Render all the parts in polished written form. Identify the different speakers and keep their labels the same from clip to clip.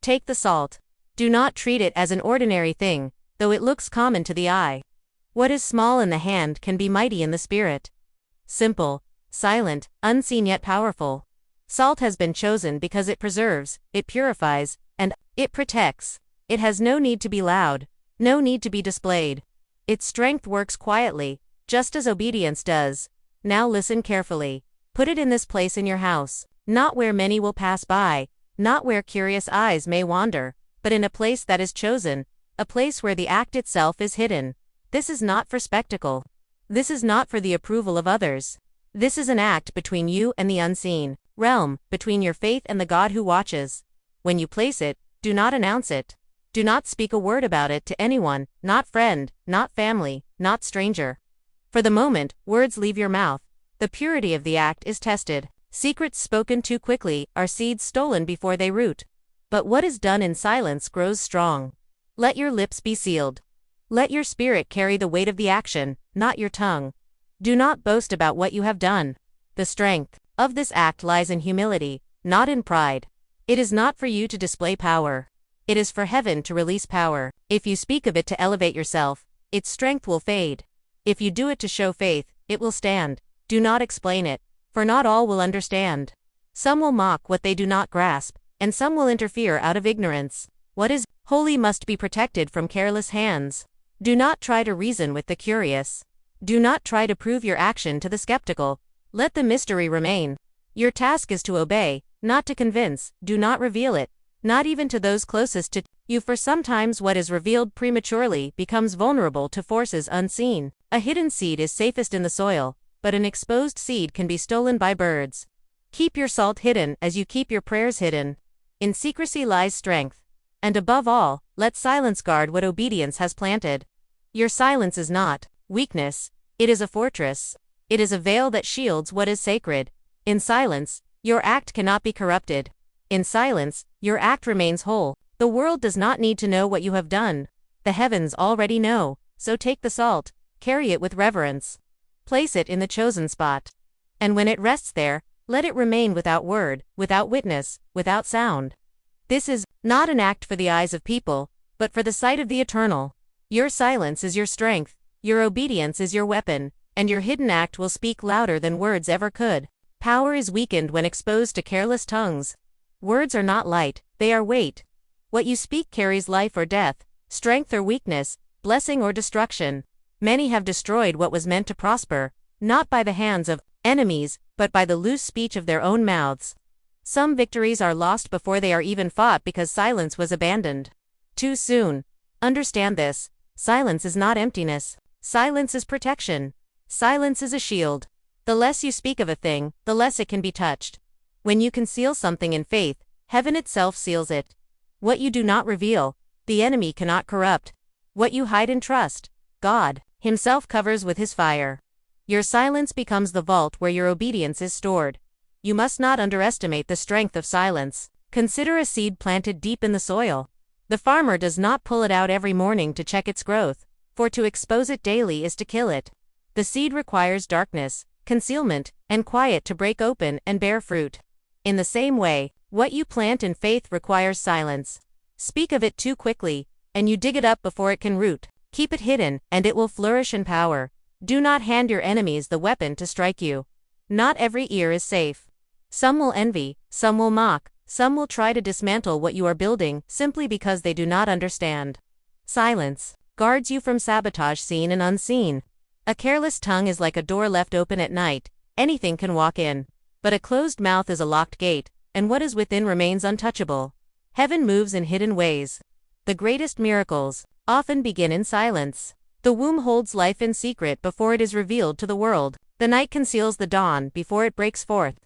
Speaker 1: Take the salt. Do not treat it as an ordinary thing, though it looks common to the eye. What is small in the hand can be mighty in the spirit. Simple, silent, unseen yet powerful. Salt has been chosen because it preserves, it purifies, and it protects. It has no need to be loud, no need to be displayed. Its strength works quietly, just as obedience does. Now listen carefully. Put it in this place in your house, not where many will pass by, not where curious eyes may wander, but in a place that is chosen, a place where the act itself is hidden. This is not for spectacle. This is not for the approval of others. This is an act between you and the unseen realm, between your faith and the God who watches. When you place it, do not announce it. Do not speak a word about it to anyone, not friend, not family, not stranger. For the moment words leave your mouth, the purity of the act is tested. Secrets spoken too quickly are seeds stolen before they root. But what is done in silence grows strong. Let your lips be sealed. Let your spirit carry the weight of the action, not your tongue. Do not boast about what you have done. The strength of this act lies in humility, not in pride. It is not for you to display power. It is for heaven to release power. If you speak of it to elevate yourself, its strength will fade. If you do it to show faith, it will stand. Do not explain it, for not all will understand. Some will mock what they do not grasp, and some will interfere out of ignorance. What is holy must be protected from careless hands. Do not try to reason with the curious. Do not try to prove your action to the skeptical. Let the mystery remain. Your task is to obey, not to convince. Do not reveal it, not even to those closest to you, for sometimes what is revealed prematurely becomes vulnerable to forces unseen. A hidden seed is safest in the soil, but an exposed seed can be stolen by birds. Keep your salt hidden as you keep your prayers hidden. In secrecy lies strength. And above all, let silence guard what obedience has planted. Your silence is not weakness, it is a fortress. It is a veil that shields what is sacred. In silence, your act cannot be corrupted. In silence, your act remains whole. The world does not need to know what you have done. The heavens already know, so take the salt, carry it with reverence. Place it in the chosen spot. And when it rests there, let it remain without word, without witness, without sound. This is not an act for the eyes of people, but for the sight of the eternal. Your silence is your strength, your obedience is your weapon, and your hidden act will speak louder than words ever could. Power is weakened when exposed to careless tongues. Words are not light, they are weight. What you speak carries life or death, strength or weakness, blessing or destruction. Many have destroyed what was meant to prosper, not by the hands of enemies, but by the loose speech of their own mouths. Some victories are lost before they are even fought because silence was abandoned too soon. Understand this. Silence is not emptiness. Silence is protection. Silence is a shield. The less you speak of a thing, the less it can be touched. When you conceal something in faith, heaven itself seals it. What you do not reveal, the enemy cannot corrupt. What you hide in trust, God Himself covers with His fire. Your silence becomes the vault where your obedience is stored. You must not underestimate the strength of silence. Consider a seed planted deep in the soil. The farmer does not pull it out every morning to check its growth, for to expose it daily is to kill it. The seed requires darkness, concealment, and quiet to break open and bear fruit. In the same way, what you plant in faith requires silence. Speak of it too quickly, and you dig it up before it can root. Keep it hidden, and it will flourish in power. Do not hand your enemies the weapon to strike you. Not every ear is safe. Some will envy, some will mock, some will try to dismantle what you are building simply because they do not understand. Silence guards you from sabotage seen and unseen. A careless tongue is like a door left open at night. Anything can walk in. But a closed mouth is a locked gate, and what is within remains untouchable. Heaven moves in hidden ways. The greatest miracles often begin in silence. The womb holds life in secret before it is revealed to the world. The night conceals the dawn before it breaks forth.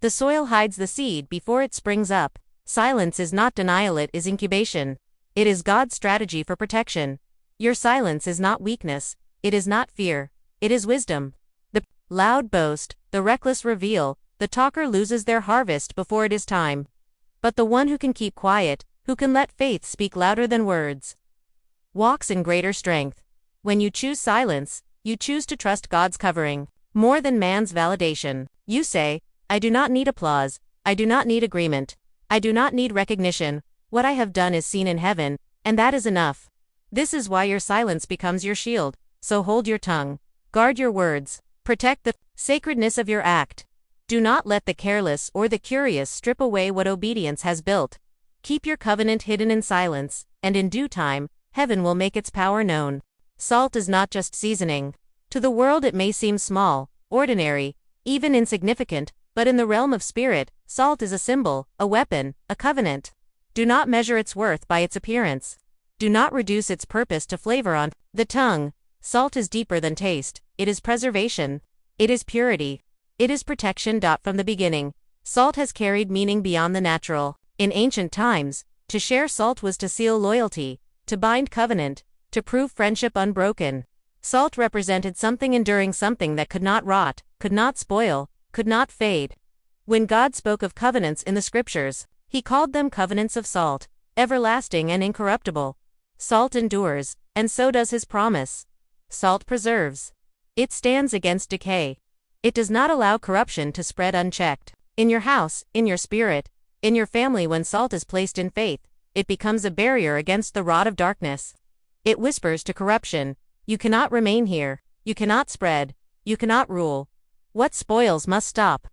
Speaker 1: The soil hides the seed before it springs up. Silence is not denial, it is incubation. It is God's strategy for protection. Your silence is not weakness. It is not fear. It is wisdom. The loud boast, the reckless reveal, the talker loses their harvest before it is time. But the one who can keep quiet, who can let faith speak louder than words, walks in greater strength. When you choose silence, you choose to trust God's covering more than man's validation. You say, I do not need applause, I do not need agreement, I do not need recognition. What I have done is seen in heaven, and that is enough. This is why your silence becomes your shield, so hold your tongue. Guard your words. Protect the sacredness of your act. Do not let the careless or the curious strip away what obedience has built. Keep your covenant hidden in silence, and in due time, heaven will make its power known. Salt is not just seasoning. To the world it may seem small, ordinary, even insignificant, but in the realm of spirit, salt is a symbol, a weapon, a covenant. Do not measure its worth by its appearance. Do not reduce its purpose to flavor on the tongue. Salt is deeper than taste. It is preservation. It is purity. It is protection. From the beginning, salt has carried meaning beyond the natural. In ancient times, to share salt was to seal loyalty, to bind covenant, to prove friendship unbroken. Salt represented something enduring, something that could not rot, could not spoil, could not fade. When God spoke of covenants in the scriptures, he called them covenants of salt, everlasting and incorruptible. Salt endures, and so does his promise. Salt preserves. It stands against decay. It does not allow corruption to spread unchecked. In your house, in your spirit, in your family, when salt is placed in faith, it becomes a barrier against the rod of darkness. It whispers to corruption, "You cannot remain here, you cannot spread, you cannot rule. What spoils must stop.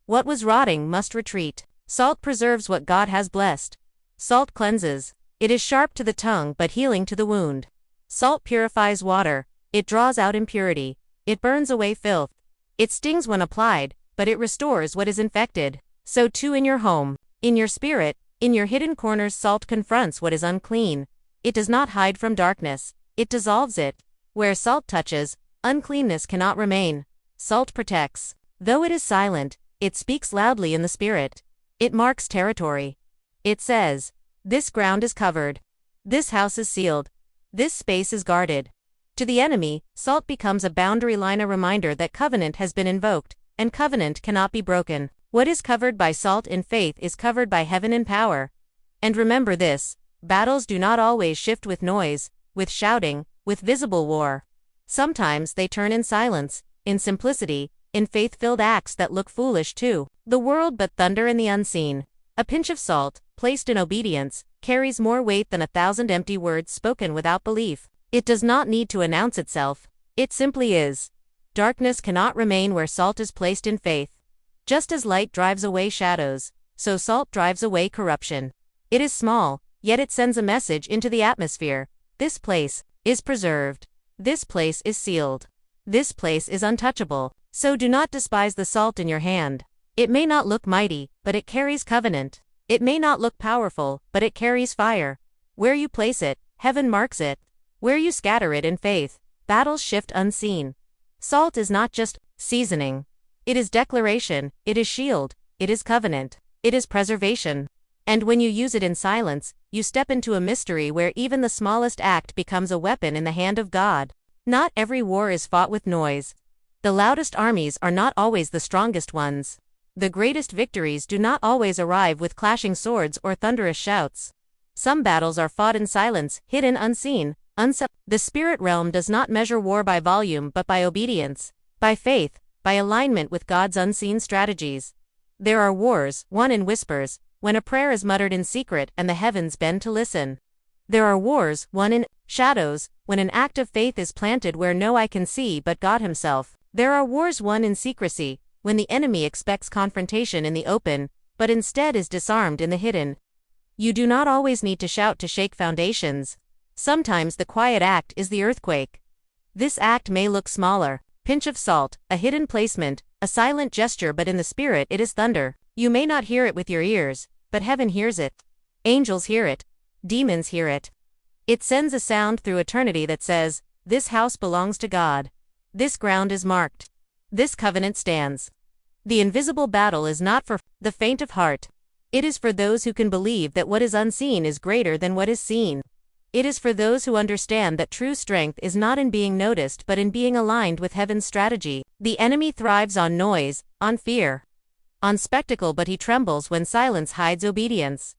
Speaker 1: What was rotting must retreat." Salt preserves what God has blessed. Salt cleanses. It is sharp to the tongue but healing to the wound. Salt purifies water. It draws out impurity. It burns away filth. It stings when applied, but it restores what is infected. So too in your home, in your spirit, in your hidden corners, salt confronts what is unclean. It does not hide from darkness. It dissolves it. Where salt touches, uncleanness cannot remain. Salt protects. Though it is silent, it speaks loudly in the spirit. It marks territory. It says, "This ground is covered. This house is sealed. This space is guarded." To the enemy, salt becomes a boundary line, a reminder that covenant has been invoked, and covenant cannot be broken. What is covered by salt in faith is covered by heaven in power. And remember this, battles do not always shift with noise, with shouting, with visible war. Sometimes they turn in silence, in simplicity, in faith-filled acts that look foolish to the world but thunder in the unseen. A pinch of salt, placed in obedience, carries more weight than 1,000 empty words spoken without belief. It does not need to announce itself. It simply is. Darkness cannot remain where salt is placed in faith. Just as light drives away shadows, so salt drives away corruption. It is small, yet it sends a message into the atmosphere. This place is preserved. This place is sealed. This place is untouchable. So do not despise the salt in your hand. It may not look mighty, but it carries covenant. It may not look powerful, but it carries fire. Where you place it, heaven marks it. Where you scatter it in faith, battles shift unseen. Salt is not just seasoning. It is declaration, it is shield, it is covenant, it is preservation. And when you use it in silence, you step into a mystery where even the smallest act becomes a weapon in the hand of God. Not every war is fought with noise. The loudest armies are not always the strongest ones. The greatest victories do not always arrive with clashing swords or thunderous shouts. Some battles are fought in silence, hidden, unseen. The spirit realm does not measure war by volume but by obedience, by faith, by alignment with God's unseen strategies. There are wars, won in whispers, when a prayer is muttered in secret and the heavens bend to listen. There are wars, won in shadows, when an act of faith is planted where no eye can see but God himself. There are wars won in secrecy, when the enemy expects confrontation in the open, but instead is disarmed in the hidden. You do not always need to shout to shake foundations. Sometimes the quiet act is the earthquake. This act may look smaller, pinch of salt, a hidden placement, a silent gesture, but in the spirit it is thunder. You may not hear it with your ears, but heaven hears it. Angels hear it. Demons hear it. It sends a sound through eternity that says, "This house belongs to God. This ground is marked. This covenant stands." The invisible battle is not for the faint of heart. It is for those who can believe that what is unseen is greater than what is seen. It is for those who understand that true strength is not in being noticed but in being aligned with heaven's strategy. The enemy thrives on noise, on fear, on spectacle, but he trembles when silence hides obedience.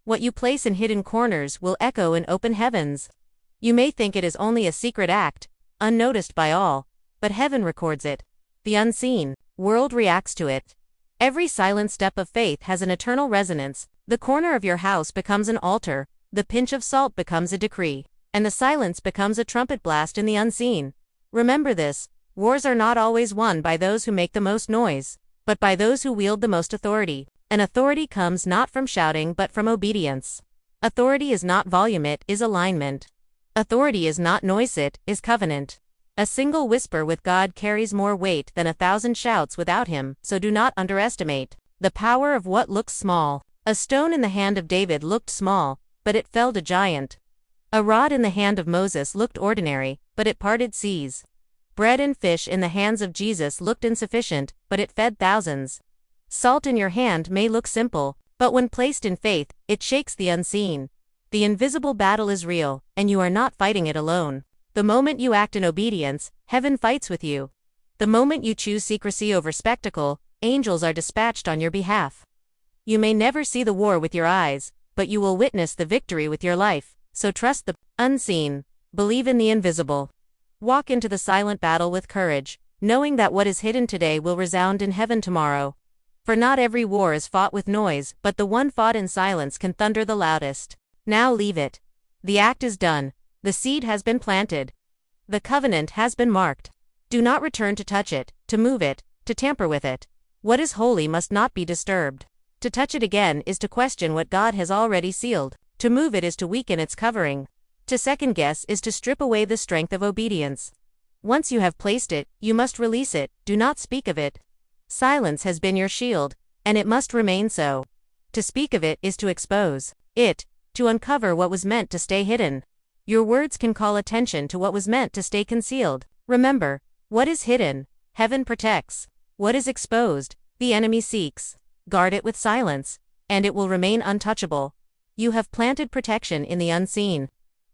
Speaker 1: What you place in hidden corners will echo in open heavens. You may think it is only a secret act, unnoticed by all, but heaven records it. The unseen world reacts to it. Every silent step of faith has an eternal resonance, The corner of your house becomes an altar, the pinch of salt becomes a decree, and the silence becomes a trumpet blast in the unseen. Remember this: wars are not always won by those who make the most noise, but by those who wield the most authority. And authority comes not from shouting but from obedience. Authority is not volume, it is alignment. Authority is not noise, it is covenant. A single whisper with God carries more weight than 1,000 shouts without Him, so do not underestimate the power of what looks small. A stone in the hand of David looked small, but it felled a giant. A rod in the hand of Moses looked ordinary, but it parted seas. Bread and fish in the hands of Jesus looked insufficient, but it fed thousands. Salt in your hand may look simple, but when placed in faith, it shakes the unseen. The invisible battle is real, and you are not fighting it alone. The moment you act in obedience, heaven fights with you. The moment you choose secrecy over spectacle, angels are dispatched on your behalf. You may never see the war with your eyes, but you will witness the victory with your life, so trust the unseen. Believe in the invisible. Walk into the silent battle with courage, knowing that what is hidden today will resound in heaven tomorrow. For not every war is fought with noise, but the one fought in silence can thunder the loudest. Now leave it. The act is done. The seed has been planted. The covenant has been marked. Do not return to touch it, to move it, to tamper with it. What is holy must not be disturbed. To touch it again is to question what God has already sealed. To move it is to weaken its covering. To second guess is to strip away the strength of obedience. Once you have placed it, you must release it, do not speak of it. Silence has been your shield, and it must remain so. To speak of it is to expose it, to uncover what was meant to stay hidden. Your words can call attention to what was meant to stay concealed. Remember, what is hidden, heaven protects. What is exposed, the enemy seeks. Guard it with silence, and it will remain untouchable. You have planted protection in the unseen.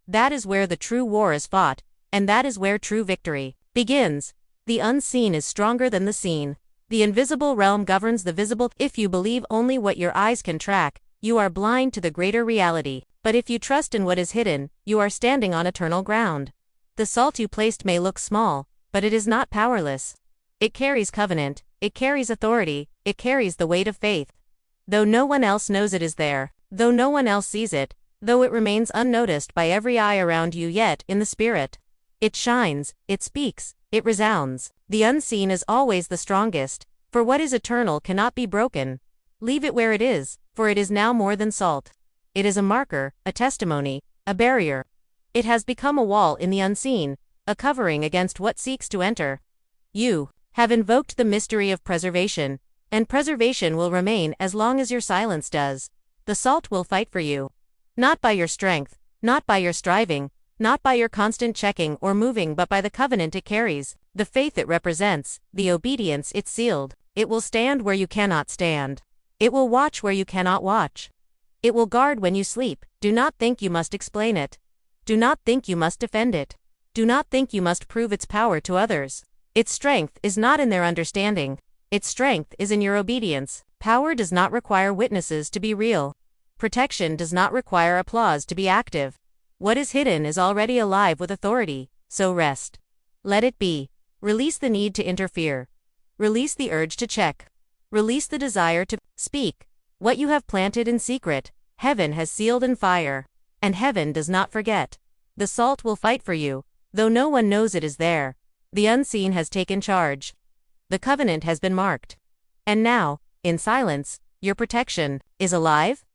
Speaker 1: That is where the true war is fought, and that is where true victory begins. The unseen is stronger than the seen. The invisible realm governs the visible. If you believe only what your eyes can track, you are blind to the greater reality. But if you trust in what is hidden, you are standing on eternal ground. The salt you placed may look small, but it is not powerless. It carries covenant, it carries authority, it carries the weight of faith. Though no one else knows it is there, though no one else sees it, though it remains unnoticed by every eye around you, yet in the spirit, it shines, it speaks, it resounds. The unseen is always the strongest, for what is eternal cannot be broken. Leave it where it is, for it is now more than salt. It is a marker, a testimony, a barrier. It has become a wall in the unseen, a covering against what seeks to enter. You have invoked the mystery of preservation, and preservation will remain as long as your silence does. The salt will fight for you. Not by your strength, not by your striving, not by your constant checking or moving, but by the covenant it carries, the faith it represents, the obedience it sealed. It will stand where you cannot stand. It will watch where you cannot watch. It will guard when you sleep. Do not think you must explain it. Do not think you must defend it. Do not think you must prove its power to others. Its strength is not in their understanding. Its strength is in your obedience. Power does not require witnesses to be real. Protection does not require applause to be active. What is hidden is already alive with authority, so rest. Let it be. Release the need to interfere. Release the urge to check. Release the desire to speak. What you have planted in secret, heaven has sealed in fire. And heaven does not forget. The salt will fight for you, though no one knows it is there. The unseen has taken charge. The covenant has been marked. And now, in silence, your protection is alive.